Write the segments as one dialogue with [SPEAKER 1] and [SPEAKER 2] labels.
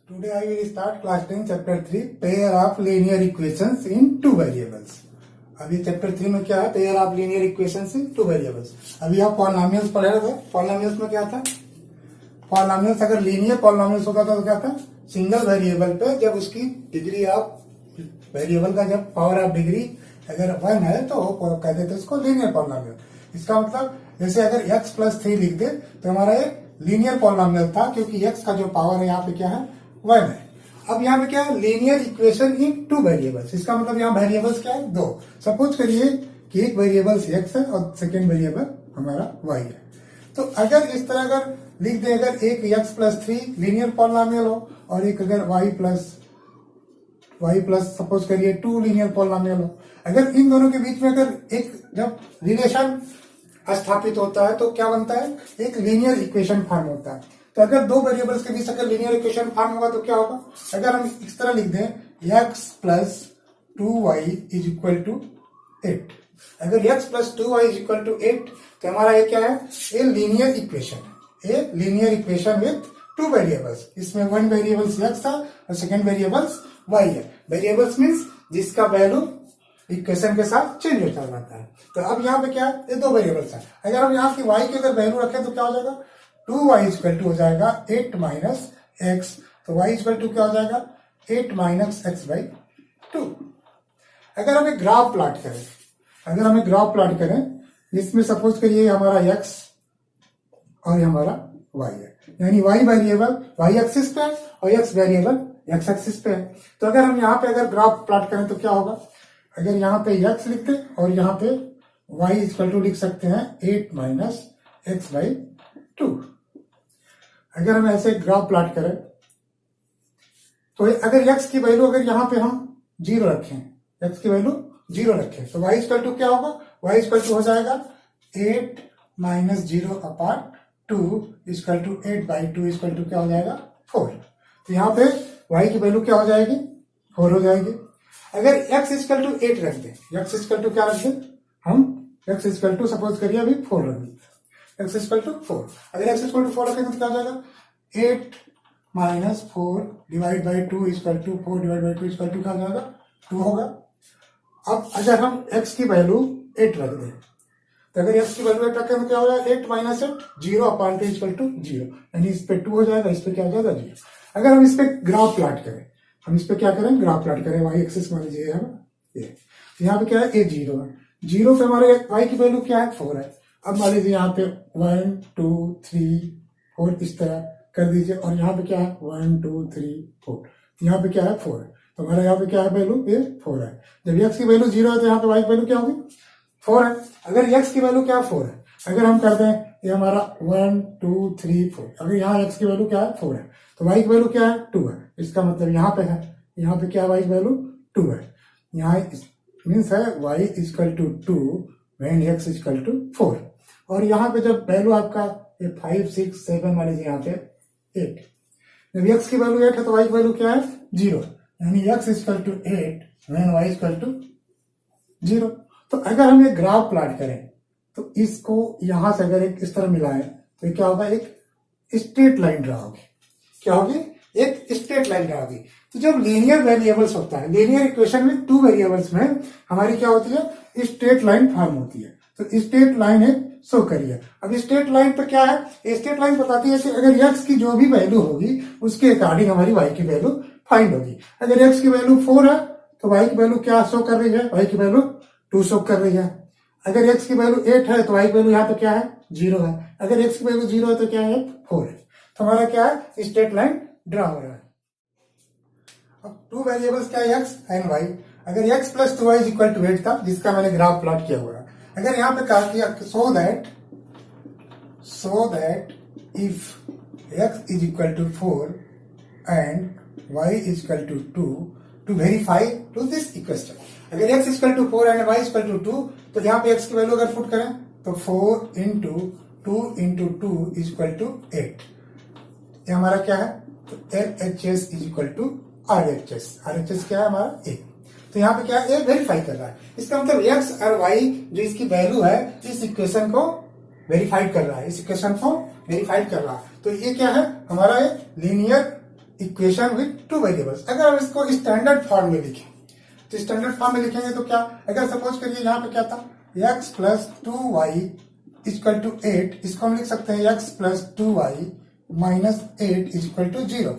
[SPEAKER 1] Today I will start class 10 chapter 3 pair of linear equations in two variables. अभी chapter 3 में क्या है? Pair of linear equations in two variables. अभी आप polynomials पढ़े थे. पॉलिनोमियल्स में क्या था? पॉलिनोमियल्स अगर लीनियर पॉलिनोमियल्स होता था तो क्या था? सिंगल वेरिएबल पे जब उसकी डिग्री ऑफ वेरिएबल का जब पावर ऑफ डिग्री अगर 1 है तो कहते थे उसको लीनियर पॉलिनोमियल. इसका मतलब जैसे अगर x प्लस 3 लिख दे तो हमारा ये लीनियर पॉलिनोमियल था, क्योंकि x का जो पावर है यहाँ पे क्या है? 1 है. अब यहाँ पे क्या है? Linear equation in two variables. इसका मतलब यहाँ वेरिएबल्स क्या है? दो. सपोज करिए कि एक वेरिएबल्स x है और सेकेंड वेरिएबल हमारा y है. तो अगर इस तरह अगर लिख दे, अगर एक x प्लस 3 लीनियर पॉलिनोमियल हो और एक अगर y प्लस सपोज करिए 2 लीनियर पॉलिनोमियल हो, अगर इन दोनों के बीच में अगर एक जब रिलेशन स्थापित होता है तो क्या बनता है? एक लीनियर इक्वेशन फॉर्म होता है. तो अगर दो वेरिएबल्स के बीच अगर लीनियर इक्वेशन फॉर्म होगा तो क्या होगा? अगर हम इस तरह लिख दें x plus 2y is equal to 8. अगर x plus 2y is equal to 8 तो हमारा ये क्या है? ए लीनियर इक्वेशन है. A linear equation with two variables. इसमें वन वेरिएबल्स x है और सेकेंड वेरिएबल्स y है. वेरिएबल्स मीन्स जिसका वैल्यू इक्वेशन के साथ चेंज होता रहता है. तो अब यहाँ पे क्या है? ये दो वेरिएबल्स है. अगर हम यहाँ की y की अगर वैल्यू रखें तो क्या हो जाएगा? 2y इक्वल टू हो जाएगा 8 माइनस एक्स. तो y इक्वल टू क्या हो जाएगा? 8 माइनस एक्स बाई 2. अगर हम एक ग्राफ प्लॉट करें जिसमें सपोज करिए हमारा x और हमारा y है, यानी y वेरिएबल y एक्सिस पे है और x वेरिएबल x एक्सिस पे है. तो अगर हम यहाँ पे अगर ग्राफ प्लॉट करें तो क्या होगा? अगर यहाँ पे x लिखते और यहाँ पे y इक्वल टू लिख सकते हैं 8 माइनस एक्स बाई 2. अगर हम ऐसे ग्राफ प्लॉट करें तो अगर x की वैल्यू अगर यहाँ पे हम 0 रखें, x की वैल्यू 0 रखें तो y इक्वल टू क्या होगा? y इक्वल टू हो जाएगा 8 minus 0 upon 2 equal to 8 by 2 equal to क्या हो जाएगा? 4. तो यहाँ पे y की वैल्यू क्या हो जाएगी? 4 हो जाएगी. अगर x इक्वल टू 8 रख दें, x इक्वल टू क्या रख दें? हम x इक्वल टू सपोज करिए अभी 4 रख दें. x equal to 4. अगर x इक्वल टू 4 रखेंगे तो क्या हो जाएगा? 8 minus 4 divide by 2 equal to 4 divide by 2 equal to क्या हो जाएगा? 2 होगा. अब अगर हम x की वैल्यू 8 रख दें तो अगर x की वैल्यू 8 रखें तो क्या हो जाएगा? 8 माइनस 8 0 अपॉन 2 इक्वल टू 0, यानी इस पे 2 हो जाएगा, इस पे क्या हो जाएगा? 0. अगर हम इस पे ग्राफ प्लॉट करें, हम इस पे क्या करें? ग्राफ प्लॉट करें. y एक्सिस मान लीजिए है ये. तो यहाँ पे क्या है? ये 0 है. 0 पे हमारे y की वैल्यू क्या है? 4 है. अब मान लीजिए यहाँ पे 1 2 3 4 इस तरह कर दीजिए और यहाँ पे क्या है? 1 2 3 4. यहाँ पे क्या है? 4 है. तो हमारा यहाँ पे क्या है वैल्यू? ये 4 है. जब x की वैल्यू 0 है तो यहाँ पे y की वैल्यू क्या होगी? 4 है. अगर x की वैल्यू क्या है? 4 है. अगर हम करते हैं ये हमारा 1 2 3 4, अगर यहाँ x की वैल्यू क्या है? 4 है तो y की वैल्यू क्या है? 2 है. इसका मतलब यहाँ पे है, यहाँ पे क्या y की वैल्यू 2 है. यहाँ मीन्स है y equal to 2 when x equal to 4. और यहाँ पे जब वैल्यू आपका 5 6 7 मान लीजिए यहाँ पे 8, जब x की वैल्यू 8 है तो y की वैल्यू क्या है? 0, यानी x equal to 8 when y equal to 0. तो अगर हम ये ग्राफ प्लॉट करें तो इसको यहां से अगर एक इस तरह मिलाएं तो क्या होगा? एक स्ट्रेट लाइन ड्रा होगी. क्या होगी? एक स्ट्रेट लाइन ड्रा होगी. तो जब लीनियर वेरिएबल्स होता है, लीनियर इक्वेशन में टू वेरिएबल्स में हमारी क्या होती है? स्ट्रेट लाइन फॉर्म होती है. तो स्ट्रेट लाइन है शो करिए. अब स्ट्रेट लाइन पे क्या है? स्ट्रेट लाइन बताती है कि अगर x की जो भी वैल्यू होगी उसके अकॉर्डिंग हमारी y की वैल्यू फाइंड होगी. अगर x की वैल्यू 4 है तो y की वैल्यू क्या शो कर रही है? y की वैल्यू 2 शो कर रही है. अगर x की वैल्यू 8 है तो y की वैल्यू यहाँ पे क्या है? 0 है. अगर x की वैल्यू 0 है तो क्या है? 4 है. तो हमारा क्या है? स्ट्रेट लाइन ड्रा हो रहा है. अब टू वेरिएबल्स क्या है? x and y. अगर x plus 2y is equal to 8 था, जिसका मैंने ग्राफ प्लॉट किया हुआ है. अगर यहाँ पे कहा कि so that if x is equal to 4 and y is equal to 2 to verify to this equation. अगर x equal to 4 and y equal to 2 तो यहाँ पे x की वैल्यू अगर पुट करें तो 4 इंटू 2 इंटू 2 इक्वल टू 8. ये हमारा क्या है? तो LHS is equal to RHS. RHS क्या है हमारा? A. तो यहाँ पे क्या है? A वेरीफाई कर रहा है. इसका मतलब x और y जो इसकी वैल्यू है इस इक्वेशन को वेरीफाइड कर रहा है, इस इक्वेशन को वेरीफाइड कर रहा है. तो ये क्या है? हमारा linear equation with two variables. अगर हम इसको स्टैंडर्ड फॉर्म में लिखें तो स्टैंडर्ड फॉर्म में लिखेंगे तो क्या, अगर सपोज करिए यहाँ पे क्या था x plus 2y equal to 8, इसको हम लिख सकते हैं x plus 2y minus 8 equal to 0,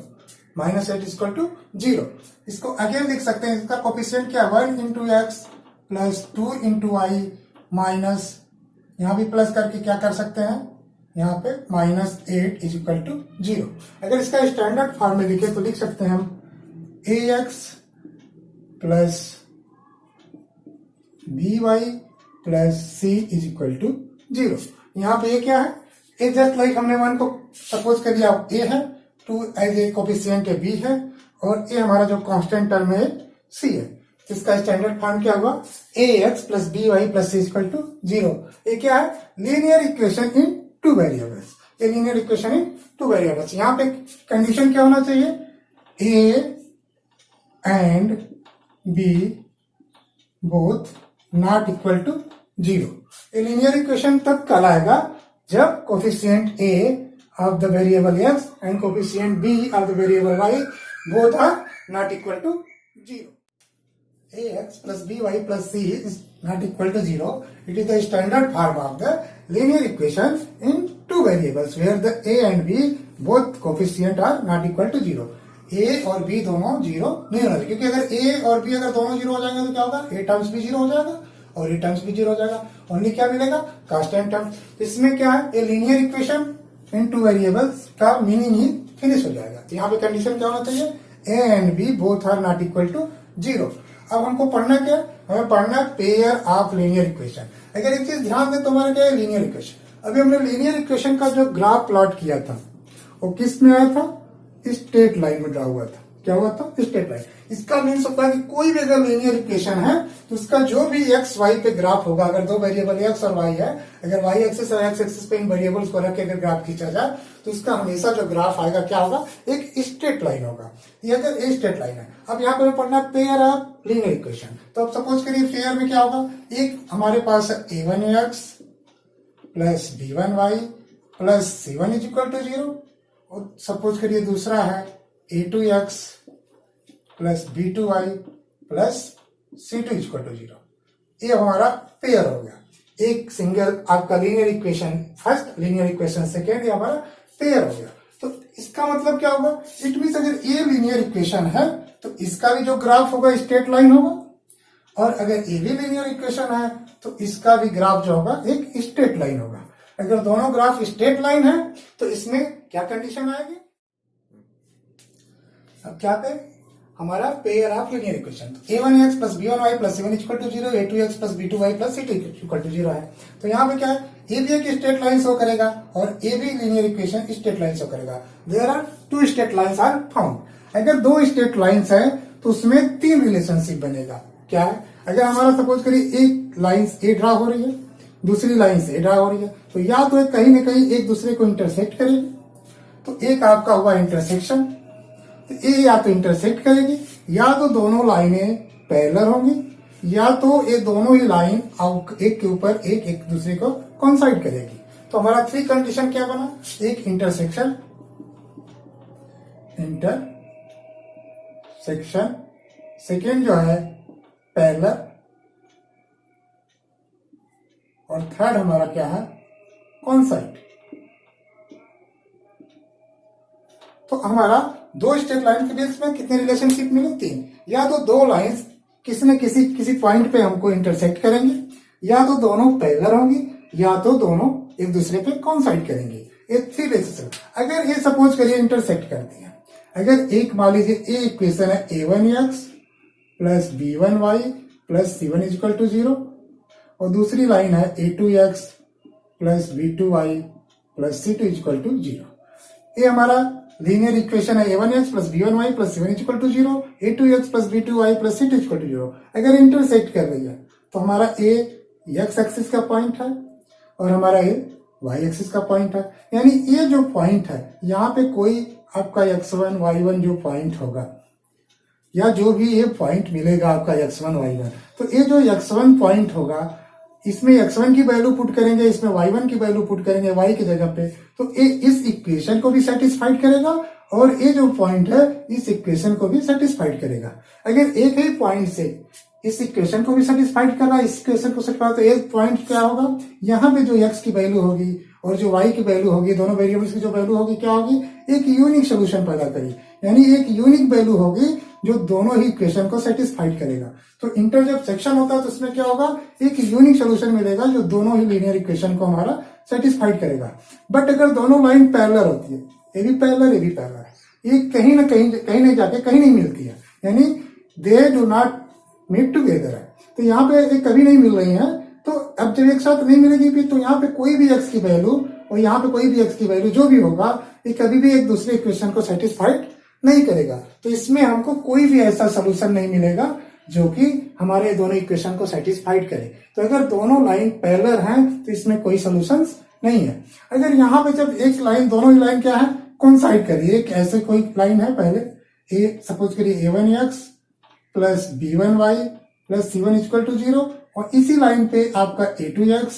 [SPEAKER 1] minus 8 equal to 0। इसको अगेन लिख सकते हैं, इसका कोफिशिएंट क्या 1 into x plus 2 into y minus, यहाँ भी प्लस करके क्या कर सकते हैं यहाँ पे माइनस 8 इज इक्वल टू 0। अगर इसका स्टैंडर्ड फॉर्म में लिखे तो लिख सकते हैं हम ax plus by plus c is equal to 0। यहाँ पे ये क्या है, ए जस्ट लाइक हमने 1 को सपोज कर लिया a है, 2 एज ए कोफिशिएंट है b है, और ए हमारा जो कांस्टेंट टर्म है c है। इसका स्टैंडर्ड फॉर्म क्या हुआ ax plus by plus c equal to 0। ये क्या है, linear equation in two variables. ये linear equation in two variables. यहाँ पे कंडीशन क्या होना चाहिए, a and b both not equal to 0। ये लीनियर इक्वेशन तब कहलाएगा जब coefficient a of the variable x and coefficient b of the variable y both are not equal to 0. ax plus by plus c is not equal to 0. It is the standard form of the linear equation in two variables where the a and b both coefficient are not equal to 0. a और b दोनों 0 नहीं होना चाहिए, क्योंकि अगर a और b अगर दोनों 0 हो जाएंगे तो क्या होगा, a टर्म्स भी 0 हो जाएगा और a टर्म्स भी 0 हो जाएगा। ओनली क्या मिलेगा, कांस्टेंट टर्म। इसमें क्या है, ये linear equation in two variables का मीनिंग ही फिनिश हो जाएगा। तो यहाँ पे कंडीशन क्या होना चाहिए, a and b both are not equal to 0। अब हमको पढ़ना क्या, हमें पढ़ना पेयर ऑफ लीनियर इक्वेशन। अगर एक चीज ध्यान दें तो हमारा क्या है, लीनियर इक्वेशन। अभी हमने लीनियर इक्वेशन का जो ग्राफ प्लॉट किया था वो किस में आया था, स्ट्रेट लाइन में ड्रा हुआ था। क्या हुआ था, स्ट्रेट लाइन। इसका मीन्स होता है कि कोई भी अगर लीनियर इक्वेशन है तो उसका जो भी एक्स वाई पे ग्राफ होगा, अगर दो वेरिएबल एक्स और वाई है, अगर वाई एक्सिस और एक्स एक्सिस पे इन वेरिएबल्स को रख के अगर ग्राफ खींचा जाए तो उसका हमेशा जो ग्राफ आएगा क्या होगा, एक स्ट्रेट लाइन होगा। ये अगर एक स्ट्रेट लाइन है। अब यहाँ पर पढ़ना पेयर ऑफ लीनियर इक्वेशन। तो अब सपोज करिए पेयर में क्या होगा, एक हमारे पास है a1x plus b1y plus c1 is equal to 0, और सपोज करिए दूसरा है a2x plus b2y plus c2 equal to 0। ये हमारा पेयर हो गया। एक सिंगल आपका linear equation first, linear equation second, ये हमारा पेयर हो गया। तो इसका मतलब क्या होगा, इट मीन्स अगर ये लीनियर इक्वेशन है तो इसका भी जो ग्राफ होगा स्ट्रेट लाइन होगा, और अगर ये भी लीनियर इक्वेशन है तो इसका भी ग्राफ जो होगा एक स्ट्रेट लाइन होगा। अगर दोनों ग्राफ स्ट्रेट लाइन है तो इसमें क्या कंडीशन आएगी, अब क्या पे हमारा pair of linear equation. a1x plus b1y plus c1 equal to 0, a2x plus b2y plus c2 equal to 0 है। तो यहाँ पे क्या है, ए भी एक स्ट्रेट लाइन शो करेगा और ए भी linear equation straight line show करेगा। There are two straight lines are found. अगर दो स्ट्रेट लाइंस है तो उसमें तीन रिलेशनशिप बनेगा। क्या है, अगर हमारा सपोज करिए एक लाइन ए ड्रा हो रही है, दूसरी लाइन से ड्रा हो रही है, तो या तो कहीं ना कहीं एक दूसरे को इंटरसेक्ट करेगी, तो एक आपका हुआ इंटरसेक्शन। तो ये या तो इंटरसेक्ट करेगी, या तो दोनों लाइनें पैरेलल होंगी, या तो ये दोनों ही लाइन एक के ऊपर एक दूसरे को कॉन्साइड करेगी। तो हमारा थ्री कंडीशन क्या बना, एक इंटरसेक्शन, सेकेंड जो है पैरेलल, और थर्ड हमारा क्या है, कॉन्साइड। तो हमारा दो स्ट्रेट लाइन के बीच में कितने रिलेशनशिप मिले, तीन। या तो दो लाइंस किसी न किसी पॉइंट पे हमको इंटरसेक्ट करेंगे, या तो दोनों पैरेलल होंगी, या तो दोनों एक दूसरे पे कॉन्साइड करेंगे। ये थ्री रिलेशनशिप। अगर ये सपोज करिए इंटरसेक्ट करती है, अगर एक मान लीजिए ए इक्वेशन है a1x plus b1y plus c1 equal to 0, और दूसरी लाइन है a2x plus b2y plus c2 equal to 0। ये हमारा लीनियर इक्वेशन है a1x plus b1y plus c1 equal to 0, a2x plus b2y plus c2 equal to 0। अगर intersect कर रही है तो हमारा a x एक्सिस का पॉइंट है और हमारा a y एक्सिस का पॉइंट है। यानी ये जो पॉइंट है यहाँ पे कोई आपका x1 y1 जो पॉइंट होगा, या जो भी ये पॉइंट मिलेगा आपका x1 y1, तो ये जो x1 पॉइंट होगा इसमें x1 की वैल्यू पुट करेंगे, इसमें y1 की वैल्यू पुट करेंगे y की जगह पे, तो इस इक्वेशन को भी सेटिस्फाइड करेगा और ये जो पॉइंट है इस इक्वेशन को भी सेटिस्फाइड करेगा। अगर एक ही पॉइंट से इस इक्वेशन को भी सेटिस्फाइड कर रहा है, इस इक्वेशन को सेटिस्फाइड, तो एक पॉइंट क्या होगा, यहाँ पे जो x की वैल्यू होगी और जो y की वैल्यू होगी, दोनों वेरिएबल्स की जो वैल्यू होगी क्या होगी, एक यूनिक सोल्यूशन पैदा करेगी, यानी एक यूनिक वैल्यू होगी जो दोनों ही इक्वेशन को सेटिस्फाइड करेगा। तो इंटर जब सेक्शन होता है तो उसमें क्या होगा, एक यूनिक सोल्यूशन मिलेगा जो दोनों ही लीनियर इक्वेशन को हमारा सेटिस्फाइड करेगा। बट अगर दोनों लाइन पैरेलल होती है, ये भी पैरेलल ये भी पैरेलल, ये कहीं ना कहीं नहीं जाके कहीं नहीं मिलती है, यानी they do not meet together है, तो यहाँ पे ये कभी नहीं मिल रही है। तो अब जब एक साथ नहीं मिलेगी फिर तो यहाँ पे कोई भी x की वैल्यू और यहाँ पे कोई भी x की वैल्यू जो भी होगा ये कभी भी एक दूसरे इक्वेशन को सेटिस्फाइड नहीं करेगा। तो इसमें हमको कोई भी ऐसा सोल्यूशन नहीं मिलेगा जो कि हमारे दोनों इक्वेशन को सेटिस्फाइड करे। तो अगर दोनों लाइन पैरेलल हैं तो इसमें कोई सोल्यूशन नहीं है। अगर यहाँ पे जब एक लाइन, दोनों ही लाइन क्या है, कोइंसाइड करिए, एक ऐसे कोई लाइन है, पहले ए सपोज करिए a1x plus b1y plus c1 equal to 0 और इसी लाइन पे आपका a2x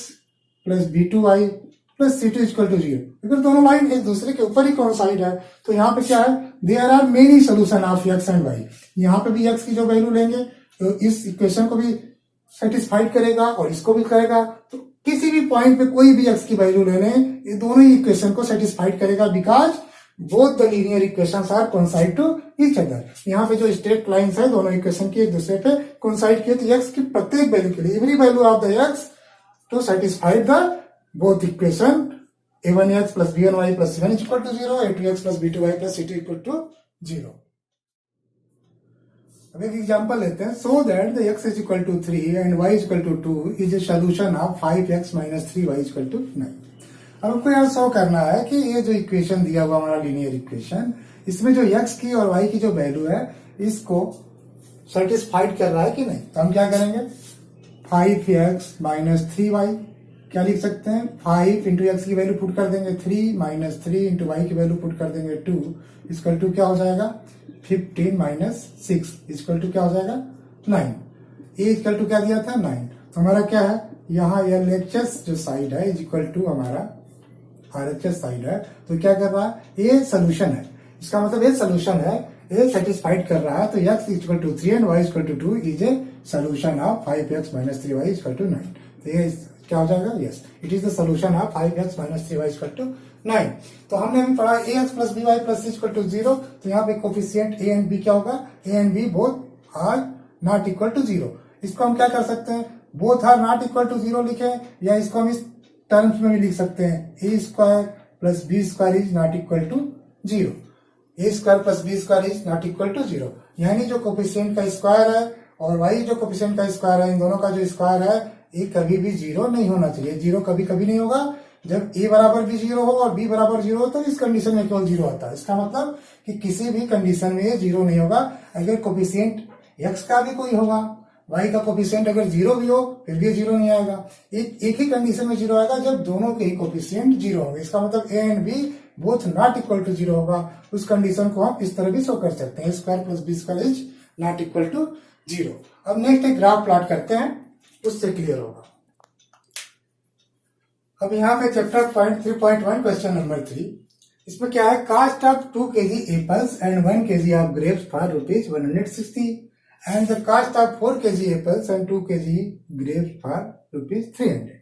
[SPEAKER 1] plus b2y plus c2 equal to 0। अगर दोनों लाइन एक दूसरे के ऊपर ही कोइंसाइड है तो यहाँ पे क्या है, there are many solution of x and y। यहाँ पे भी x की जो वैल्यू लेंगे तो इस इक्वेशन को भी सेटिस्फाइड करेगा और इसको भी करेगा। तो किसी भी पॉइंट पे कोई भी x की वैल्यू ले लें, ये दोनों ही इक्वेशन को सेटिस्फाइड करेगा, because both the linear equations are coincide to each other. यहाँ पे जो स्ट्रेट लाइंस है दोनों इक्वेशन की एक दूसरे पे कोइंसाइड किए, तो x की प्रत्येक वैल्यू के लिए every value of the x to satisfied the both equation a1x plus b1y plus c1 equal to 0, a2x plus b2y plus c2 equal to 0। अब एक एग्जांपल लेते हैं। So that the x is equal to 3 and y is equal to 2 is a solution of 5x minus 3y equal to 9। अब हमको यहाँ show करना है कि ये जो इक्वेशन दिया हुआ हमारा लीनियर इक्वेशन, इसमें जो x की और y की जो वैल्यू है इसको सेटिस्फाइड कर रहा है कि नहीं। तो हम क्या करेंगे, 5x माइनस 3y क्या लिख सकते हैं, 5 इंटू एक्स की वैल्यू पुट कर देंगे 3 माइनस 3 इंटू वाई की वैल्यू पुट कर देंगे 2 इक्वल टू क्या हो जाएगा 15 माइनस 6 इक्वल टू क्या हो जाएगा 9। ए इक्वल टू क्या दिया था 9। तो हमारा क्या है, यहाँ एल एच एस जो साइड है इज इक्वल टू हमारा आर एच एस साइड है। तो क्या कर रहा है, ये सोल्यूशन है, इसका मतलब ये सोल्यूशन है, ये सेटिस्फाइड कर रहा है। तो x equal to 3 and y equal to 2 is a solution of 5x minus 3y equal to 9। तो ये क्या हो जाएगा, yes it is the solution of 5x minus 3y equal to 9। तो हमने अभी पढ़ा ax plus by plus c equal to 0। तो यहाँ पे कोफिशिएंट a एंड b क्या होगा, a and b both are not equal to 0। इसको हम क्या कर सकते हैं, both are not equal to 0 लिखे, या इसको हम इस टर्म्स में भी लिख सकते हैं, a square plus b square is not equal to 0। a square plus b square is not equal to 0, यानी जो कोफिशिएंट का स्क्वायर है और y जो कोफिशिएंट का स्क्वायर है, इन दोनों का जो स्क्वायर है ये कभी भी 0 नहीं होना चाहिए। 0 कभी कभी नहीं होगा, जब a बराबर भी 0 हो और b बराबर 0 हो तो इस कंडीशन में केवल 0 आता है। इसका मतलब कि किसी भी कंडीशन में ये 0 नहीं होगा। अगर कोफिशिएंट x का भी कोई होगा, y का कोफिशिएंट अगर 0 भी हो फिर भी 0 नहीं आएगा। एक ही कंडीशन में 0 आएगा जब दोनों के ही कोफिशिएंट 0 होंगे। इसका मतलब a and b both not equal to 0 होगा। उस कंडीशन को हम इस तरह भी शो कर सकते हैं, square plus b square is not equal to 0। अब नेक्स्ट एक ग्राफ प्लॉट करते हैं, उससे क्लियर होगा। अब यहाँ पे चैप्टर पॉइंट 3.1 क्वेश्चन नंबर 3, इसमें क्या है, cost of 2 kg apples and 1 kg of grapes for rupees 160 and the cost of 4 kg apples and 2 kg grapes for rupees 300।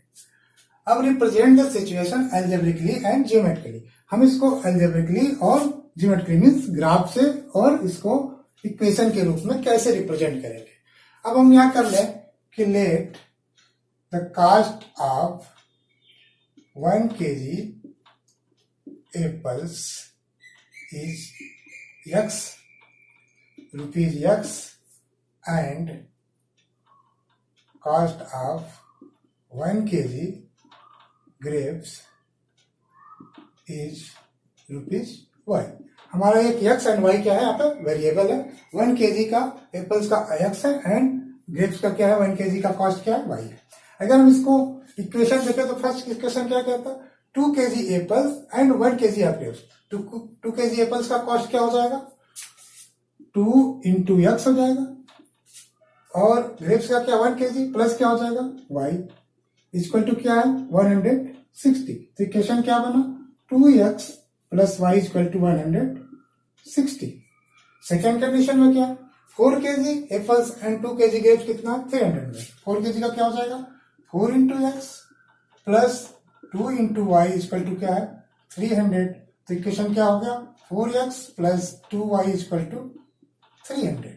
[SPEAKER 1] अब represent the situation algebraically and geometrically. हम इसको algebraically और geometrically means graph से और इसको equation के रूप में कैसे रिप्रेजेंट करेंगे। अब हम यहाँ कर लें कि let the cost of 1 kg apples is x rupees x and cost of 1 kg grapes is rupees y। हमारा एक x एंड y क्या है, यहाँ पे वेरिएबल है। 1 kg का एप्पल्स का x है एंड ग्रेप्स का क्या है, 1 kg का कॉस्ट क्या है, y है। अगर हम इसको इक्वेशन देखें तो फर्स्ट इक्वेशन क्या कहता है, 2 kg apples and 1 kg of grapes. 2 kg apples का कॉस्ट क्या हो जाएगा, 2 इंटू x हो जाएगा, और ग्रेप्स का क्या 1 kg प्लस क्या हो जाएगा y इक्वल टू क्या है 160। तो इक्वेशन क्या बना 2x plus y equal to 160। Second condition में क्या 4 kg apples and 2 kg grapes कितना 300 4 kg का क्या हो जाएगा 4 into x plus 2 into y equal to क्या है 300। तो इक्वेशन क्या हो गया 4x plus 2y equal to 300।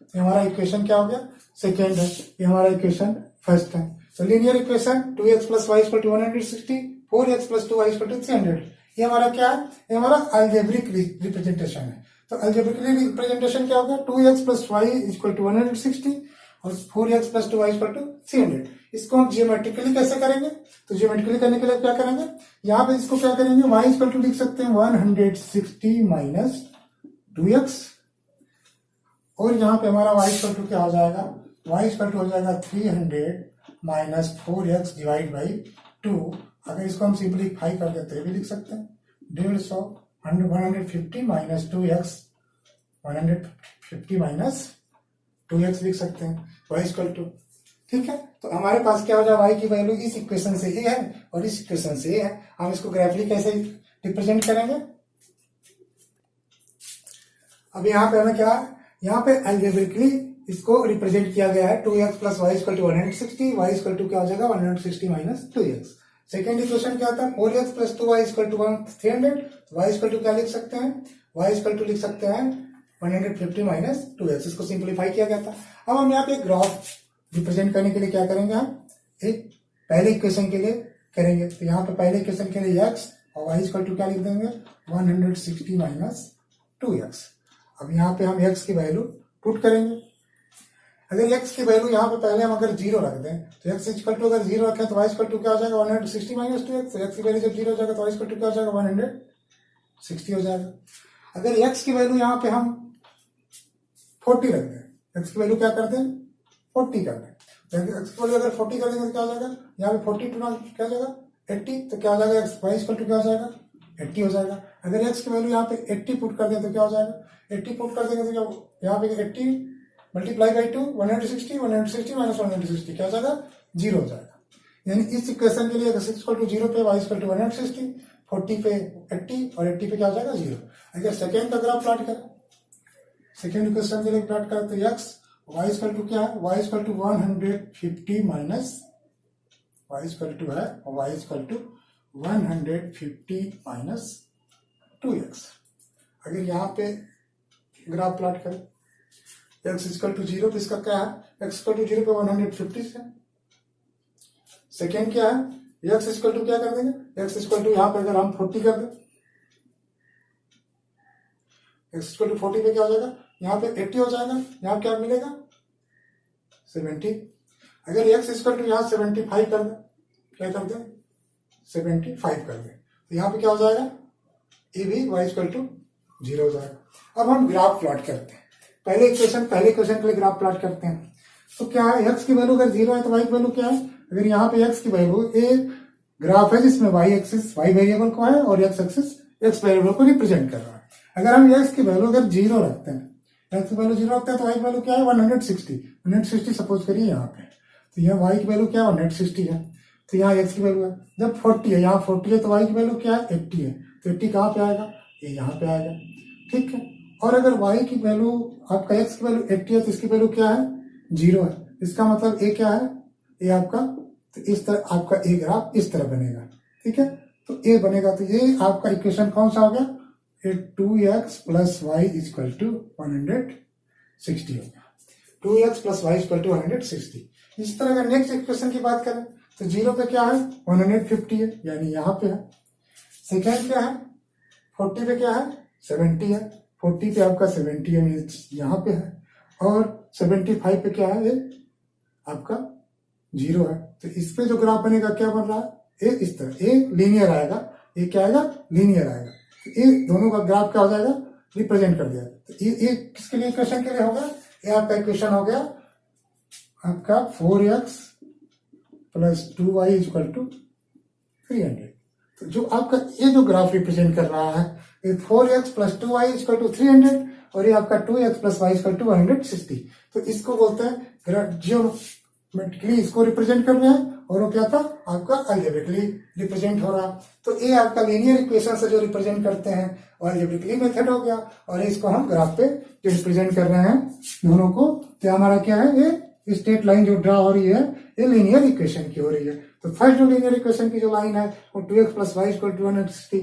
[SPEAKER 1] तो हमारा इक्वेशन क्या हो गया सेकेंड है, ये हमारा इक्वेशन फर्स्ट है। तो linear equation 2x plus y equal to 160, 4x plus 2y equal to 300। ये हमारा क्या है, ये हमारा अलजेब्रिक रिप्रेजेंटेशन है। तो अलजेब्रिक रिप्रेजेंटेशन क्या होगा 2x plus y equal to 160 और 4x plus 2y equal to 300। इसको हम जियोमेट्रिकली कैसे करेंगे, तो जियोमेट्रिकली करने के लिए क्या करेंगे, यहाँ पे इसको क्या करेंगे y इक्वल टू लिख सकते हैं 160 माइनस 2x और यहाँ पे हमारा y इक्वल टू क्या हो जाएगा, y इक्वल टू हो जाएगा 300 माइनस 4x डिवाइड बाई 2। अगर इसको हम सिंप्लीफाई कर देते हैं भी लिख सकते हैं 150 माइनस 2x 150 माइनस 2x लिख सकते हैं y इक्वल टू। ठीक है, तो हमारे पास क्या हो जाए y की वैल्यू इस इक्वेशन से a है और इस इक्वेशन से a है। हम इसको ग्राफिकली कैसे रिप्रेजेंट करेंगे, अब यहाँ पे हमें क्या, यहाँ पे अलजेब्रिकली इसको रिप्रेजेंट किया गया है 2x plus y equal to 160, y equal to क्या हो जाएगा 160 माइनस 2x। सेकेंड इक्वेशन क्या आता है 4x plus 2y equal to 300, y equal to क्या लिख सकते हैं, y इक्वल टू लिख सकते हैं 150 माइनस 2x। इसको सिंप्लीफाई किया गया था। अब हम यहाँ पे ग्राफ रिप्रेजेंट करने के लिए क्या करेंगे, हम एक पहले इक्वेशन के लिए करेंगे। तो यहाँ पे पहले इक्वेशन के लिए x और y इक्वल टू क्या लिख देंगे 160 माइनस 2x। अब यहाँ पे हम x की वैल्यू पुट करेंगे। अगर x की वैल्यू यहाँ पे पहले हम अगर 0 रख दें तो x इक्वल टू अगर 0 रखें तो y इक्वल टू क्या हो जाएगा 160 माइनस 2x। x की वैल्यू जब 0 हो जाएगा तो y इक्वल टू क्या हो जाएगा 160 हो जाएगा। अगर x की वैल्यू यहाँ पे हम 40 रख दें, x की वैल्यू क्या कर दें 40 कर दें, x की वैल्यू अगर 40 कर देंगे तो क्या हो जाएगा, यहाँ पे 40 टू क्या हो जाएगा 80, तो क्या हो जाएगा y इक्वल टू क्या हो जाएगा 80 हो जाएगा। अगर x की वैल्यू यहाँ पे 80 पुट कर दें तो क्या हो जाएगा 80 पुट कर देंगे तो यहाँ पे 80 मल्टीप्लाई बाई 2 160 माइनस 160 क्या हो जाएगा 0 हो जाएगा। यानी इस इक्वेशन के लिए x इक्वल टू 0 पे y इक्वल टू 160, 40 पे 80 और 80 पे क्या हो जाएगा 0। अगर सेकेंड का ग्राफ प्लॉट करें, सेकेंड इक्वेशन के लिए प्लॉट करें तो x y इक्वल टू क्या है, y equal to 150 minus y equal to है y equal to 150 minus 2x। अगर यहाँ पे ग्राफ प्लॉट करें x इक्वल टू 0 पे इसका क्या है, x इक्वल टू 0 पे 150 से। सेकेंड क्या है x इक्वल टू क्या कर देंगे, x इक्वल टू यहाँ पे अगर हम 40 कर दें, x इक्वल टू 40 पे क्या हो जाएगा यहाँ पे 80 हो जाएगा, यहाँ क्या मिलेगा 70। अगर x इक्वल टू यहाँ 75 कर दें, क्या कर दें 75 कर दें, तो यहाँ पे क्या हो जाएगा ये भी y इक्वल टू 0 हो जाएगा। अब हम ग्राफ प्लॉट करते हैं, पहले इक्वेशन के लिए ग्राफ प्लॉट करते हैं। तो क्या है x की वैल्यू अगर 0 है तो y की वैल्यू क्या है, अगर यहाँ पे x की वैल्यू एक ग्राफ है जिसमें y एक्सिस y वेरिएबल को है और x एक्सिस x वेरिएबल को रिप्रेजेंट कर रहा है। अगर हम x की वैल्यू अगर 0 रखते हैं, x की वैल्यू 0 रखते हैं तो y की वैल्यू क्या है 160 सपोज करिए यहाँ पे, तो यहाँ y की वैल्यू क्या है 160 है, तो यहाँ x की वैल्यू है जब 40 है, यहाँ 40 है तो y की वैल्यू क्या है 80 है, तो 80 कहाँ पे आएगा ये यहाँ पे आएगा। ठीक है, और अगर y की वैल्यू आपका x की वैल्यू 80 है तो इसकी वैल्यू क्या है 0 है, इसका मतलब a क्या है ये आपका, तो इस तरह आपका a ग्राफ इस तरह बनेगा। ठीक है, तो a बनेगा, तो ये आपका इक्वेशन कौन सा हो गया, ये 2x plus y equal to 160 हो गया, 2x plus y equal to 160। इस तरह का नेक्स्ट इक्वेशन की बात करें तो 0 पे क्या है 150 है, यानी यहाँ पे है। सेकेंड क्या है 40 पे क्या है 70 है, 40 पे आपका 70 है मीन्स यहाँ पे है, और 75 पे क्या है ये आपका 0 है। तो इस पे जो ग्राफ बनेगा क्या बन रहा है ये इस तरह, ये लीनियर आएगा, ये क्या आएगा लीनियर आएगा, तो ये दोनों का ग्राफ क्या हो जाएगा रिप्रेजेंट कर दिया। तो ये किसके लिए इक्वेशन के लिए होगा, ये आपका इक्वेशन हो गया आपका 4x plus 2y equal to 300। तो जो आपका ये जो ग्राफ रिप्रेजेंट कर रहा है ये 4x plus 2y equal to 300 और ये आपका 2x plus y equal to 160। तो इसको बोलते हैं जियोमेट्रिकली इसको रिप्रेजेंट कर रहे हैं और वो क्या था आपका अलजेब्रिकली रिप्रेजेंट हो रहा। तो ये आपका लीनियर इक्वेशन से जो रिप्रेजेंट करते हैं और अलजेब्रिकली मेथड हो गया, और इसको हम ग्राफ पे जो रिप्रेजेंट कर रहे हैं दोनों को, तो हमारा क्या है, ये स्ट्रेट लाइन जो ड्रा हो रही है ये लीनियर इक्वेशन की हो रही है। तो फर्स्ट जो लीनियर इक्वेशन की जो लाइन है वो 2x + y = 260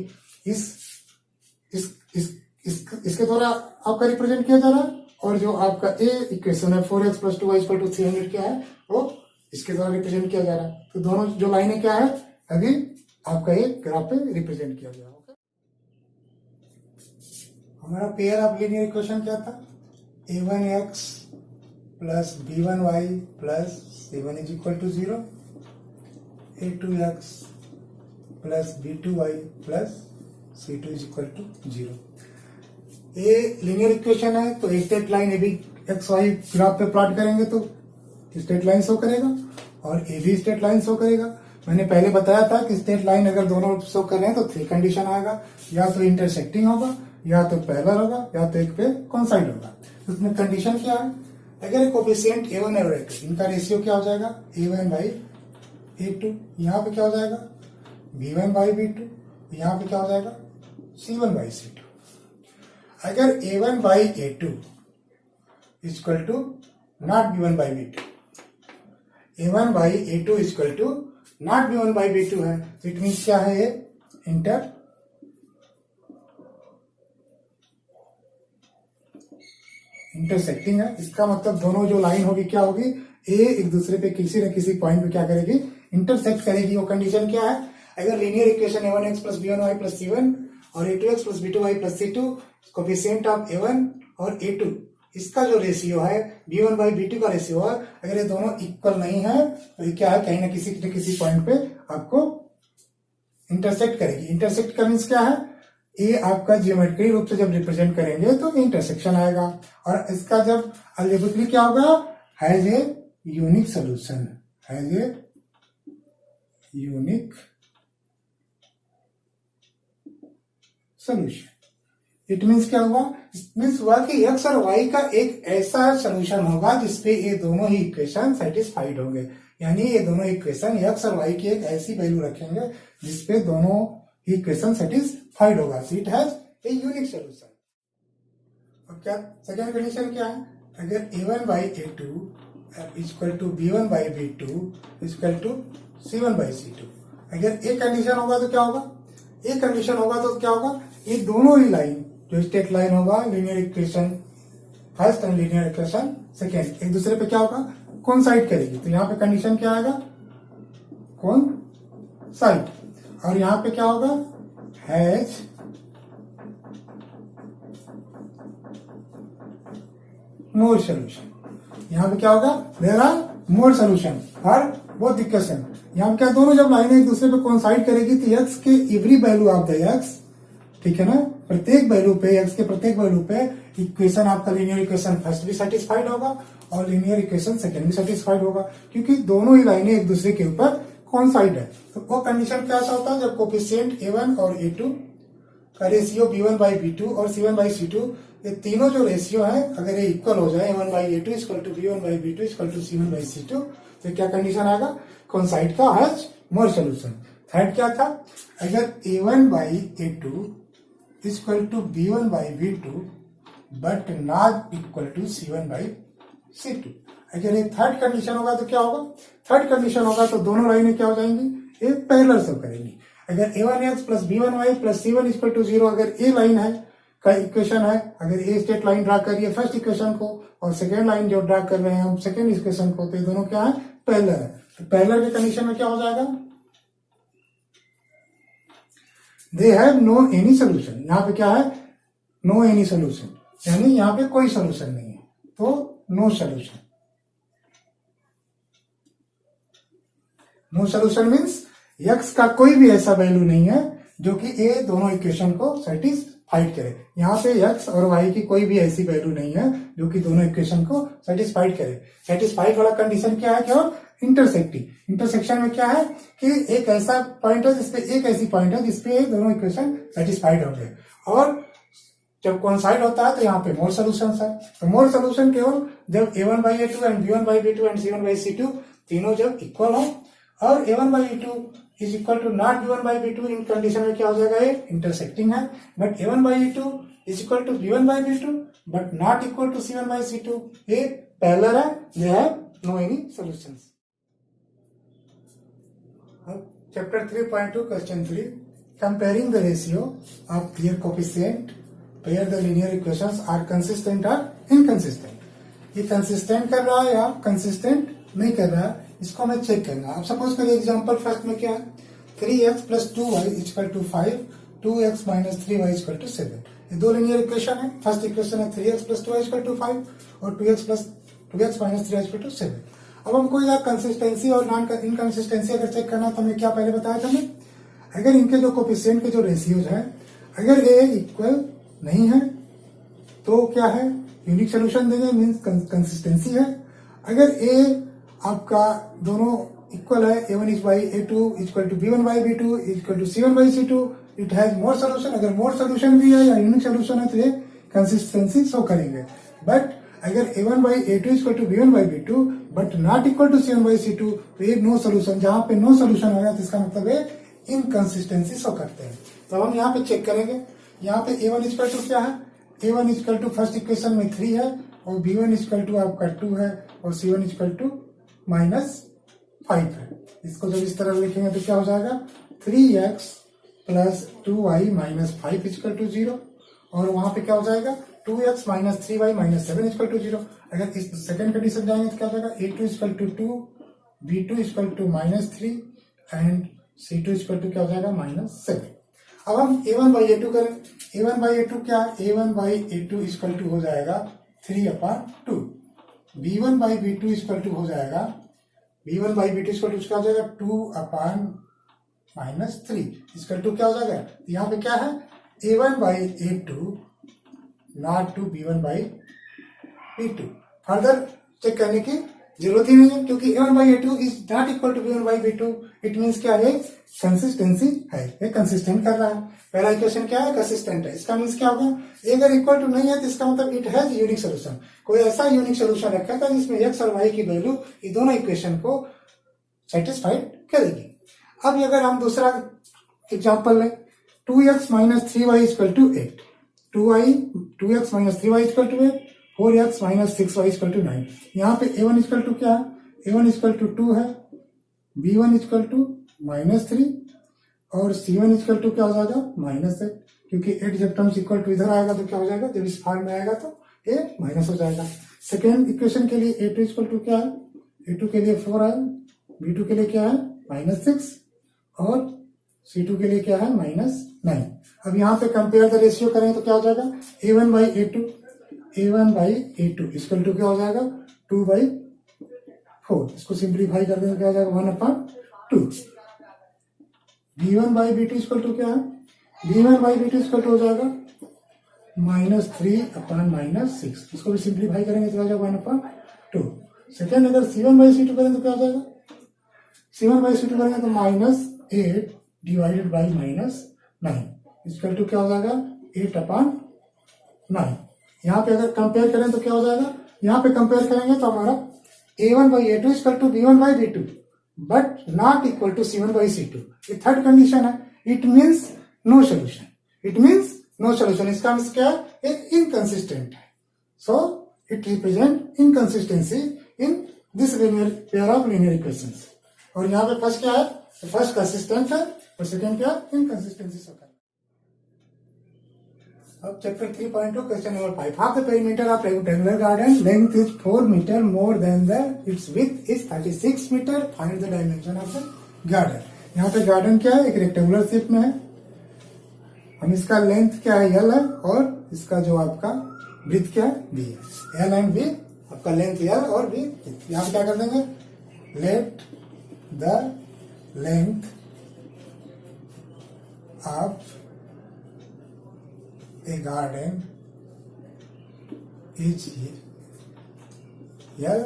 [SPEAKER 1] इसके द्वारा आपका रिप्रेजेंट किया जा रहा है, और जो आपका ए इक्वेशन है 4x + 2y = 300 क्या है वो इसके द्वारा रिप्रेजेंट किया जा रहा है। तो दोनों जो लाइनें क्या है अभी आपका ये ग्राफ पे रिप्रेजेंट किया गया। ओके, हमारा पेयर ऑफ लीनियर इक्वेशन क्या था, a1x + b1y + c1 = 0, a2x + b2y + c2 = 0। ये लीनियर इक्वेशन है, तो स्ट्रेट लाइन ए भी एक्स वाई ग्राफ पे प्लॉट करेंगे तो स्ट्रेट लाइन शो करेगा और ए भी स्ट्रेट लाइन शो करेगा। मैंने पहले बताया था कि स्ट्रेट लाइन अगर दोनों शो कर रहे हैं तो 3 कंडीशन आएगा, या तो इंटरसेक्टिंग होगा, या तो पैरेलल होगा, या तो एक पे कॉन्साइड होगा। तो उसमें कंडीशन क्या है, अगर कोफिशिएंट a1 और a2 इनका रेशियो क्या हो जाएगा a1/a2, यहाँ पे क्या हो जाएगा b1/b2, यहाँ पे क्या हो जाएगा c1/c2। अगर a1/a2 = not b1/b2, a1/a2 = not b1/b2 है, तो इट मीन्स क्या है, ये इंटरसेक्टिंग है। इसका मतलब दोनों जो लाइन होगी क्या होगी, ए एक दूसरे पे किसी न किसी पॉइंट पे क्या करेगी, इंटरसेक्ट करेगी। वो कंडीशन क्या है, अगर linear equation a1x + b1y + c1 और a2x + b2y + c2 coefficient of a1 और a2 इसका जो रेशियो है b1/b2 का रेशियो है, अगर ये दोनों इक्वल नहीं है तो ये क्या है, कहीं ना किसी पॉइंट पे आपको इंटरसेक्ट करेगी। इंटरसेक्ट का मीन्स क्या है, ये आपका जियोमेट्रिक रूप से जब रिप्रेजेंट करेंगे तो इंटरसेक्शन आएगा, और इसका जब अलजेब्रिकली क्या होगा, has a unique solution, has a unique solution. It means क्या हुआ, मीन्स हुआ कि x और y का एक ऐसा सोल्यूशन होगा जिसपे ये दोनों ही इक्वेशन सेटिस्फाइड होंगे, यानी ये दोनों इक्वेशन x और y की एक ऐसी वैल्यू रखेंगे जिसपे दोनों ही इक्वेशन सेटिस्फाइड होगा। It has a unique solution. अब क्या सेकेंड कंडीशन क्या है, अगर a1/a2 = b1/b2 = c1/c2, अगर एक कंडीशन होगा तो क्या होगा, एक कंडीशन होगा तो क्या होगा, ये दोनों ही लाइन जो स्ट्रेट लाइन होगा linear equation first and linear equation second एक दूसरे पे क्या होगा, कोइंसाइड करेगी। तो यहाँ पे कंडीशन क्या आएगा, कोइंसाइड, और यहाँ पे क्या होगा, हैज मोर सोल्यूशन। यहाँ पे क्या होगा, there are more solution for both equation. यहाँ पे क्या, दोनों जब लाइनें एक दूसरे पे कोइंसाइड करेगी तो एक्स के every value of the x, ठीक है ना, प्रत्येक वैल्यू पे, एक्स के प्रत्येक वैल्यू पे इक्वेशन आपका लीनियर इक्वेशन फर्स्ट भी सेटिस्फाइड होगा और लीनियर इक्वेशन सेकंड भी सेटिस्फाइड होगा, क्योंकि दोनों ही लाइनें एक दूसरे के ऊपर कोइंसाइड है। तो वो कंडीशन क्या होता है, जब कोफिशिएंट a1 और a2 का रेशियो b1/b2 और c1/c2 ये तीनों जो रेशियो है अगर ये इक्वल हो जाए, a1/a2 = b1/b2 = c1/c2, तो क्या कंडीशन आएगा, कोइंसाइड का हैज मोर सोल्यूशन। थर्ड क्या था, अगर a1/a2 = b1/b2 but not equal to c1/c2, अगर ये थर्ड कंडीशन होगा तो क्या होगा, थर्ड कंडीशन होगा तो दोनों लाइनें क्या हो जाएंगी, ये पैरेलल शो करेंगी। अगर a1x + b1y + c1 = 0 अगर ये लाइन है का इक्वेशन है, अगर ये स्ट्रेट लाइन ड्रा करिए फर्स्ट इक्वेशन को और सेकेंड लाइन जो ड्रा कर रहे हैं हम सेकेंड इक्वेशन को, तो ये दोनों क्या है, पैरेलल है। तो पैरेलल के कंडीशन में क्या हो जाएगा, they have no any solution. यहाँ पे क्या है, नो एनी सोल्यूशन, यानी यहाँ पे कोई सोल्यूशन नहीं है, तो no solution. No solution means x का कोई भी ऐसा वैल्यू नहीं है जो कि ये दोनों इक्वेशन को सेटिस्फाइड करे। यहाँ पे x और y की कोई भी ऐसी वैल्यू नहीं है जो कि दोनों इक्वेशन को सेटिस्फाइड करे। सेटिस्फाइड वाला कंडीशन क्या है, क्या इंटरसेक्टिंग। इंटरसेक्शन में क्या है कि एक ऐसा पॉइंट है जिसपे, एक ऐसी पॉइंट है जिसपे दोनों इक्वेशन सेटिस्फाइड होंगे, और जब कोइंसाइड होता है तो यहाँ पे मोर सोल्यूशन है। तो मोर सोल्यूशन केवल जब a1/a2 and b1/b2 and c1/c2 तीनों जब इक्वल हो और a1 by e2 is equal to not b1 by b2, इन कंडीशन में क्या हो जाएगा, ये इंटरसेक्टिंग है, but a1 by e2 is equal to b1 by b2 but not equal to c1 by c2, ये पैरेलल है, they have no any solutions. Chapter 3.2 question 3, comparing the ratio of their coefficient pair the linear equations are consistent और inconsistent. ये consistent कर रहा है या consistent नहीं कर रहा है, इसको हमें चेक करना है। अब सपोज करिए एग्जांपल फर्स्ट में क्या है, 3x plus 2y equal to 5, 2x minus 3y equal to 7। ये दो लीनियर इक्वेशन है। फर्स्ट इक्वेशन है 3x plus 2y equal to 5 और 2x minus 3y equal to 7। अब हमको यार कंसिस्टेंसी और नॉन इनकंसिस्टेंसी अगर चेक करना तो हमें क्या पहले बताया था हमें, अगर इनके जो कोएफिशिएंट के जो रेशियोज है, अगर ए इक्वल नहीं है तो क्या है, यूनिक सोल्यूशन देंगे, मीन्स कंसिस्टेंसी है। अगर ए आपका दोनों इक्वल है, a1 is by a2 equal to b1 by b2 equal to c1 by c2, it has more solution. अगर मोर सोल्यूशन भी है या यूनिक सोल्यूशन है तो ये कंसिस्टेंसी शो करेंगे। बट अगर a1 by a2 equal to b1 by b2 but not equal to c1 by c2 तो ये नो सोल्यूशन, जहां पे नो सोल्यूशन होगा तो इसका मतलब है इनकंसिस्टेंसी शो करते हैं। तो हम यहाँ पे चेक करेंगे, यहाँ पे a1 इक्वल टू क्या है, a1 equal to first equation में 3 है और b1 इक्वल टू आपका 2 है और c1 इक्वल टू -5 है। इसको जब इस तरह लिखेंगे तो क्या हो जाएगा, 3x plus 2y minus 5 equal to 0 और वहां पे क्या हो जाएगा 2x minus 3y minus 7 equal to 0। अगर इस सेकेंड कंडीशन जाएंगे तो क्या हो जाएगा, a2 equal to 2, b2 equal to -3 and c2 equal to क्या हो जाएगा -7। अब हम a1 बाई a2 करें, a1 बाई a2 क्या है, a1 by a2 equal to हो जाएगा 3/2, b1 by b2 equal to हो जाएगा, b1 by b2 equal to क्या हो जाएगा 2/-3 इक्वल टू क्या हो जाएगा, यहाँ पे क्या है a1 by a2 not to b1 by b2। Further check करने की जरूरत ही नहीं है क्योंकि a1 by a2 is not equal to b1 by b2, it means क्या है, कंसिस्टेंसी है, ये कंसिस्टेंट कर रहा है। पहला इक्वेशन क्या है, कंसिस्टेंट है, इसका मीन्स क्या होगा, अगर इक्वल टू नहीं है तो इसका मतलब इट हैज यूनिक सोल्यूशन। कोई ऐसा यूनिक सोल्यूशन रखा था जिसमें x और y की वैल्यू ये दोनों इक्वेशन को सेटिस्फाइड करेगी। अब अगर हम दूसरा एग्जांपल लें, 2x minus 3y equal to 8, 2x minus 3y equal to 8, 4x minus 6y equal to 9। यहाँ पे a1 इक्वल टू क्या है, a1 इक्वल टू 2 है, b1 इक्वल टू -3 और c1 इक्वल टू क्या हो जाएगा -8, क्योंकि 8 जब टर्म्स इक्वल टू इधर आएगा तो क्या हो जाएगा, जब इस फॉर्म में आएगा तो ये माइनस हो जाएगा। सेकेंड इक्वेशन के लिए a2 इक्वल टू क्या है, a2 के लिए 4 है, b2 के लिए क्या है -6 और c2 के लिए क्या है -9। अब यहाँ पे कंपेयर द रेशियो करें तो क्या हो जाएगा, a1 by a2 equal to क्या हो जाएगा 2/4, इसको सिंप्लीफाई कर देंगे क्या हो जाएगा 1/2। b1 by b2 equal to क्या है, b1 by b2 equal to हो जाएगा -3/-6, इसको भी सिंप्लीफाई करेंगे तो हो जाएगा 1/2। सेकेंड अगर c1 बाई c2 करें तो क्या हो जाएगा, c1 बाई c2 करेंगे तो -8 डिवाइडेड बाई -9 इक्वल टू क्या हो जाएगा 8/9। यहाँ पे अगर कंपेयर करें तो क्या हो जाएगा, यहाँ पे कंपेयर करेंगे तो हमारा a1 by a2 equal to b1 by b2 but not equal to c1 by c2। ये थर्ड कंडीशन है, it means no solution, it means no solution, इसका मीन्स क्या है, एक इनकंसिस्टेंट है। So it represent inconsistency in this linear pair of linear equations. और यहाँ पे फर्स्ट क्या है, फर्स्ट कंसिस्टेंट है और सेकेंड क्या है, इनकंसिस्टेंसी शो कर। अब chapter 3.2 question number 5, half the perimeter of rectangular garden length is 4 meter more than its width is 36 meter, find the dimension of the garden। यहाँ पे गार्डन क्या है, एक रेक्टेंगुलर शेप में है, हम इसका लेंथ क्या है L है और इसका जो आपका ब्रीथ क्या है B है, L एंड B, आपका लेंथ L और B। यहाँ पे क्या कर देंगे, let the length of a garden is L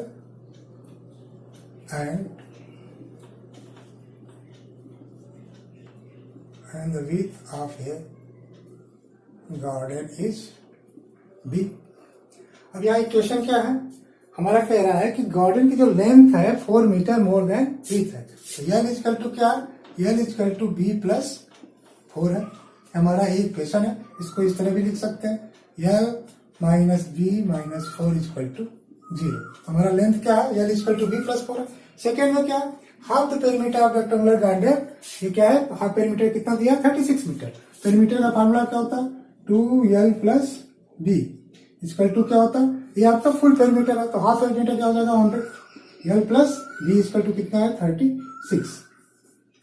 [SPEAKER 1] and the width of a garden is B। अब यहाँ इक्वेशन क्या है, हमारा कह रहा है कि गार्डन की जो लेंथ है 4 मीटर मोर देन विड्थ है। तो यल इजकल टू क्या है, l equal to b plus 4 है, हमारा एक इक्वेशन है। इसको इस तरह भी लिख सकते हैं, l minus b minus 4 equal to 0। हमारा लेंथ क्या है, l equal to b plus 4 है। सेकेंड में क्या है, half the perimeter of rectangular garden, ये क्या है, हाफ पेरीमीटर कितना दिया, 36 मीटर। पेरीमीटर का फार्मूला क्या होता है, 2l plus b equal to क्या होता है, ये आपका फुल पेरीमीटर है, तो हाफ पेरीमीटर क्या हो जाएगा 100, यल प्लस बी इजकल टू कितना है 36।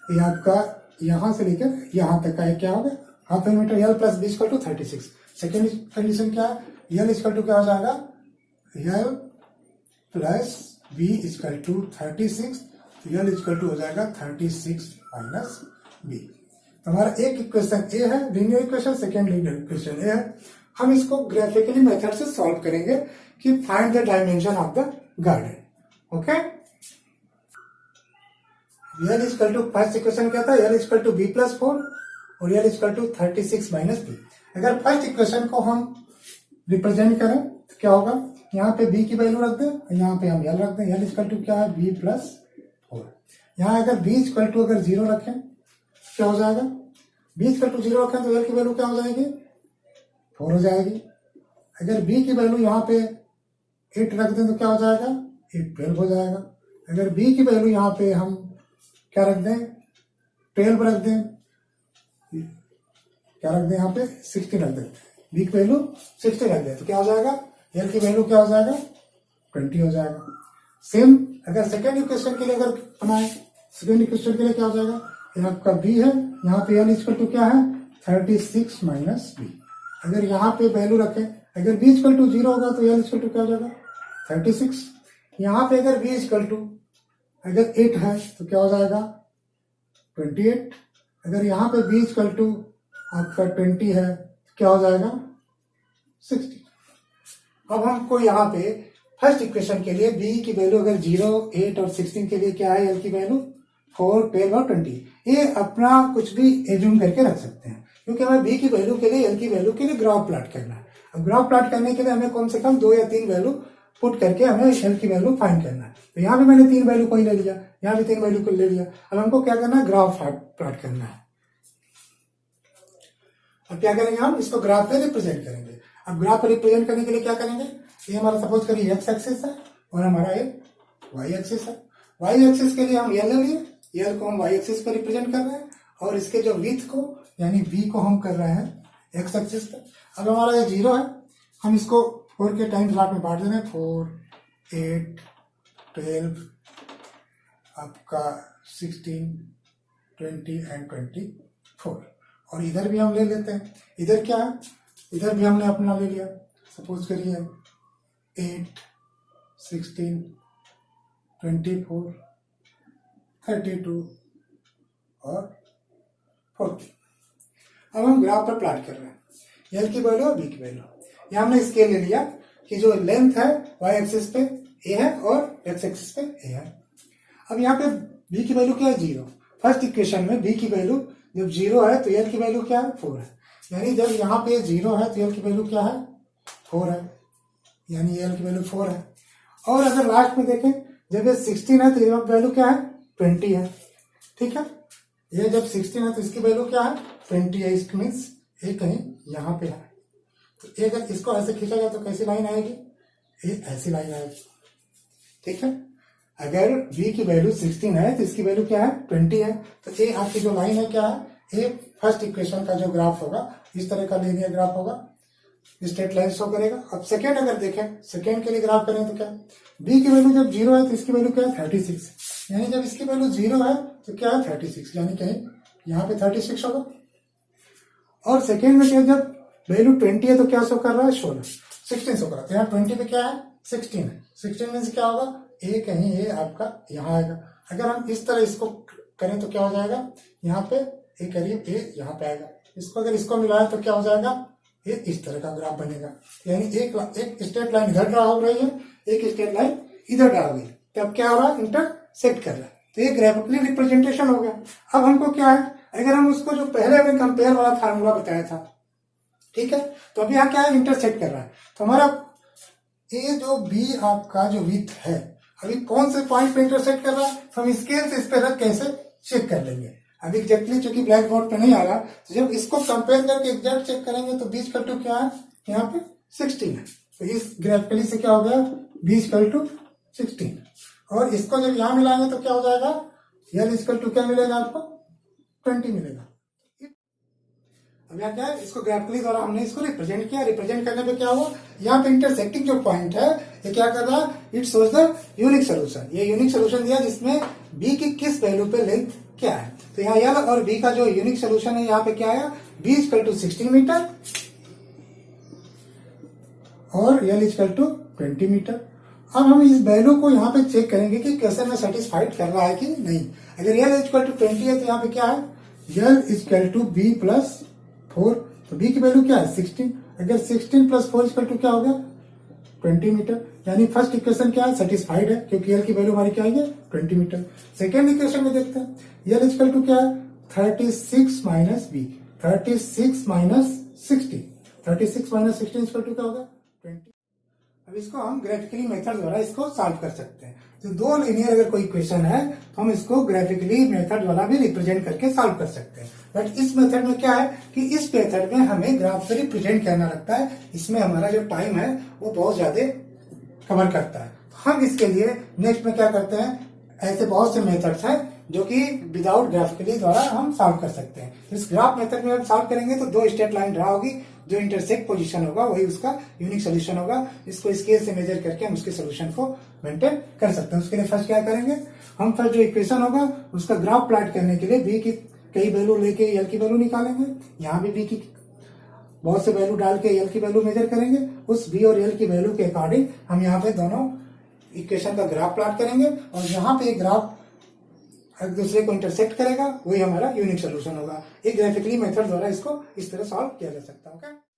[SPEAKER 1] ये आपका यहां से लेकर यहां तक का क्या होगा, half perimeter l plus b equal to 36। Second condition क्या है, यल इजकल टू क्या हो जाएगा, l plus b equal to 36, तो यल इजकल टू हो जाएगा 36 माइनस बी। तो हमारा एक इक्वेशन ए है, linear equation, second linear equation ए है। हम इसको ग्राफिकली मेथड से सॉल्व करेंगे कि find the dimension of the garden. Okay, l equal to first equation क्या था, l equal to b plus 4 और l equal to 36 minus b. अगर फर्स्ट इक्वेशन को हम रिप्रेजेंट करें तो क्या होगा, यहाँ पे b की वैल्यू रख दें, यहाँ पे हम यल रख दें, यल इजकल टू क्या है b प्लस 4। यहाँ अगर b इजकल टू अगर 0 रखें क्या हो जाएगा, b इजकल टू 0 रखें तो यल की वैल्यू क्या हो जाएगी, 4 हो जाएगी। अगर b की वैल्यू यहाँ पे 8 रख दें तो क्या हो जाएगा, 8 12 हो जाएगा। अगर b की वैल्यू यहाँ पे हम क्या रख दें, 12 रख दें, क्या रख दें यहाँ पे 16 रख दें, b की वैल्यू 60 रख दें तो क्या हो जाएगा, यल की वैल्यू क्या हो जाएगा 20 हो जाएगा। सेम अगर सेकेंड इक्वेशन के लिए अगर बनाए, सेकेंड इक्वेशन के लिए क्या हो जाएगा, यहाँ आपका b है, यहाँ पे यल इक्वल टू क्या है 36 माइनस बी। अगर यहाँ पे वैल्यू रखें, अगर b इक्वल टू 0 होगा तो यल इक्वल टू क्या हो जाएगा 36। यहाँ पे अगर b इक्वल टू अगर 8 है तो क्या हो जाएगा 28। अगर यहाँ पे b इक्वल टू आपका 20 है तो क्या हो जाएगा 60। अब हमको यहाँ पे फर्स्ट इक्वेशन के लिए b की वैल्यू अगर 0, 8 और 16 के लिए क्या है, l की वैल्यू 4, 12 और 20, ये अपना कुछ भी एज्यूम करके रख सकते हैं, क्योंकि हमें b की वैल्यू के लिए, l की वैल्यू के लिए ग्राफ प्लॉट करना है। अब ग्राफ प्लॉट करने के लिए हमें कम से कम 2 या 3 वैल्यू पुट करके हमें l की वैल्यू फाइंड करना है। तो यहाँ भी मैंने 3 वैल्यू को ही ले लिया, यहाँ भी 3 वैल्यू को ले लिया। अब हमको क्या करना है, ग्राफ प्लॉट करना है। अब क्या करेंगे, हम इसको ग्राफ पे रिप्रेजेंट करेंगे। अब ग्राफ पे रिप्रेजेंट करने के लिए क्या करेंगे, ये हमारा सपोज करिए एक्स एक्सिस है और हमारा एक वाई एक्सिस है। वाई एक्सिस के लिए हम यल ले लिए, यल को हम वाई एक्सिस पे रिप्रेजेंट कर रहे हैं और इसके जो विड्थ को यानी v को हम कर रहे हैं एक्स एक्सिस पे। अब हमारा ये 0 है, हम इसको 4 के टाइम स्लॉट में बांट दे रहे हैं, 4, 8, 12, आपका 16, 20 एंड 24। और इधर भी हम ले लेते हैं, इधर क्या है, इधर भी हमने अपना ले लिया, सपोज करिए 8, 16, 24, 32 और 40। अब हम ग्राफ पर प्लॉट कर रहे हैं, यल की वैल्यू और बी की वैल्यू। यहाँ हमने स्केल ले लिया कि जो लेंथ है वाई एक्सिस पे ए है और एक्स एक्सिस पे ए है। अब यहाँ पे बी की वैल्यू क्या है 0। फर्स्ट इक्वेशन में बी की वैल्यू जब 0 है तो यल की वैल्यू क्या है 4 है, यानी जब यहाँ पे 0 है तो यल की वैल्यू क्या है 4 है, यानी यल की वैल्यू 4 है। और अगर लास्ट में देखें जब ये 16 है तो ये वैल्यू क्या है 20 है, ठीक है। ये जब 16 है तो इसकी वैल्यू क्या है 20 है, इसके मीन्स ये कहीं यहाँ पे है। तो अगर इसको ऐसे खींचा जाए तो कैसी लाइन आएगी, ये ऐसी लाइन आएगी, ठीक है। अगर v की वैल्यू 16 है तो इसकी वैल्यू क्या है 20 है, तो ये आपकी जो लाइन है क्या है, ये फर्स्ट इक्वेशन का जो ग्राफ होगा इस तरह का लीनियर ग्राफ होगा, स्ट्रेट लाइन शो करेगा। अब सेकेंड अगर देखें, सेकेंड के लिए ग्राफ करें तो क्या, b की वैल्यू जब 0 है तो इसकी वैल्यू क्या है 36, यानी जब इसकी वैल्यू 0 है तो क्या है 36, यानी कहीं यहाँ पे 36 होगा। और सेकेंड में क्या, जब वैल्यू 20 है तो क्या शो कर रहा है 16 शो कर रहा है, तो यहाँ 20 पे क्या है 16 है, 16 में से क्या होगा ए कहीं ये आपका यहाँ आएगा। अगर हम इस तरह इसको करें तो क्या हो जाएगा, यहाँ पे ए करीब ए यहाँ पे आएगा, इसको अगर इसको मिलाए तो क्या हो जाएगा, ये इस तरह का ग्राफ बनेगा। यानी एक स्ट्रेट लाइन इधर ड्रा हो रही है, एक स्ट्रेट लाइन इधर ड्रा हो गई, तब क्या हो रहा है इंटरसेक्ट कर रहा है, तो ये ग्राफिकली रिप्रेजेंटेशन हो गया। अब हमको क्या है, अगर हम उसको जो पहले हमने कंपेयर वाला फार्मूला बताया था, ठीक है, तो अभी यहाँ क्या है इंटरसेक्ट कर रहा है, तो हमारा ये जो बी आपका जो विड्थ है, अभी कौन से पॉइंट पे इंटरसेक्ट कर रहा है, तो हम स्केल से इस पे रख कैसे चेक कर लेंगे। अभी एग्जैक्टली चूंकि ब्लैक बोर्ड पे नहीं आ रहा, तो जब इसको कंपेयर करके एग्जैक्ट चेक करेंगे तो b इक्वल टू क्या है, यहाँ पे 16 है। तो इस ग्राफिकली से क्या हो गया, b इक्वल टू 16, और इसको जब यहाँ मिलाएंगे तो क्या हो जाएगा, l इक्वल टू क्या मिलेगा आपको, 20 मिलेगा। अब यहाँ क्या है, इसको ग्राफिकली द्वारा हमने इसको रिप्रेजेंट किया। रिप्रेजेंट करने पे क्या हुआ, यहाँ पे इंटरसेक्टिंग जो पॉइंट है ये क्या कर रहा है, it shows the unique solution. ये यूनिक सोल्यूशन दिया जिसमें b की किस वैल्यू पे लेंथ क्या है। तो यहाँ l और b का जो यूनिक सोल्यूशन है यहाँ पे क्या है, b इक्वल टू 16 मीटर और l इक्वल टू 20 मीटर। अब हम इस वैल्यू को यहाँ पे चेक करेंगे कि क्वेश्चन में सेटिस्फाइड कर रहा है कि नहीं। अगर l इक्वल टू 20 है तो यहाँ पे क्या है, l equal to b plus 4, तो b की वैल्यू क्या है 16। अगर 16 प्लस 4 इक्वल टू क्या हो गया 20 मीटर, यानी फर्स्ट इक्वेशन क्या है, सेटिस्फाइड है क्योंकि l की वैल्यू हमारी क्या है 20 मीटर। सेकेंड इक्वेशन में देखते हैं, l इक्वल टू क्या है 36 minus b, 36 minus 60, 36 minus 16 equal to क्या होगा 20। अब इसको हम ग्राफिकली मेथड द्वारा इसको सॉल्व कर सकते हैं। तो दो लीनियर अगर कोई इक्वेशन है तो हम इसको ग्राफिकली मेथड वाला भी रिप्रेजेंट करके सॉल्व कर सकते हैं। बट इस मेथड में क्या है कि इस मेथड में हमें ग्राफ से रिप्रेजेंट करना लगता है, इसमें हमारा जो टाइम है वो बहुत ज्यादा कवर करता है। हम इसके लिए नेक्स्ट में क्या करते हैं, ऐसे बहुत से मेथड्स हैं जो कि विदाउट ग्राफिकली द्वारा हम सॉल्व कर सकते हैं। इस ग्राफ मेथड में हम सॉल्व करेंगे तो दो स्ट्रेट लाइन ड्रा होगी, जो इंटरसेक्ट पोजीशन होगा वही उसका यूनिक सोल्यूशन होगा। इसको स्केल से मेजर करके हम उसके सोल्यूशन को मेंटेन कर सकते हैं। उसके लिए फर्स्ट क्या करेंगे, हम फर्स्ट जो इक्वेशन होगा उसका ग्राफ प्लॉट करने के लिए बी की कई वैल्यू लेके एल की वैल्यू निकालेंगे। यहाँ भी बी की बहुत से वैल्यू डाल के एल की वैल्यू मेजर करेंगे। उस बी और एल की वैल्यू के अकॉर्डिंग हम यहाँ पे दोनों इक्वेशन का ग्राफ प्लॉट करेंगे, और यहाँ पे ग्राफ एक दूसरे को इंटरसेक्ट करेगा, वही हमारा यूनिक सोल्यूशन होगा। एक ग्राफिकली मेथड द्वारा इसको इस तरह सॉल्व किया जा सकता है। ओके।